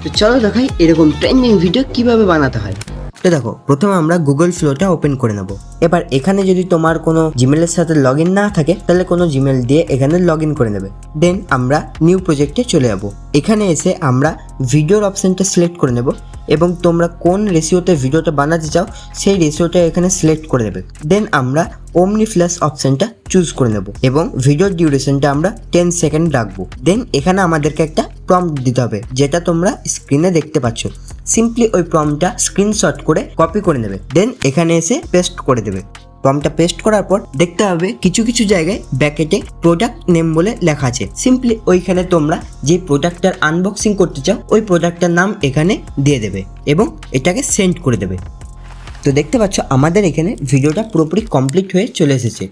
তো চলো দেখাই এরকম ট্রেন্ডিং ভিডিও কিভাবে বানাতে হয়। তো দেখো, প্রথমে আমরা গুগল ফ্লোটা ওপেন করে নেব। এবার এখানে যদি তোমার কোনো জিমেলের সাথে লগ ইন না থাকে তাহলে কোনো জিমেল দিয়ে এখানে লগ ইন করে নেবে। দেন আমরা নিউ প্রজেক্টে চলে যাব। এখানে এসে আমরা ভিডিওর অপশানটা সিলেক্ট করে নেব এবং তোমরা কোন রেশিওতে ভিডিওটা বানাতে চাও সেই রেশিওটা এখানে সিলেক্ট করে দেবে। দেন আমরা ওমনি ফ্ল্যাশ অপশানটা চুজ করে নেব এবং ভিডিওর ডিউরেশনটা আমরা 10 সেকেন্ড রাখবো। দেন এখানে আমাদেরকে একটা প্রম্পট দিতে হবে, যেটা তোমরা স্ক্রিনে দেখতে পাচ্ছ। সিম্পলি ওই প্রম্পটটা স্ক্রিনশট করে কপি করে নেবে। দেন এখানে এসে পেস্ট করে দেবে। প্রম্পটটা পেস্ট করার পর দেখতে হবে কিছু কিছু জায়গায় ব্র্যাকেটে প্রোডাক্ট নেম বলে লেখা আছে। সিম্পলি ওইখানে তোমরা যে প্রোডাক্টটার আনবক্সিং করতে চাও ওই প্রোডাক্টটার নাম এখানে দিয়ে দেবে এবং এটাকে সেন্ড করে দেবে। তো দেখতে পাচ্ছ আমাদের এখানে ভিডিওটা পুরোপুরি কমপ্লিট হয়ে চলে এসেছে।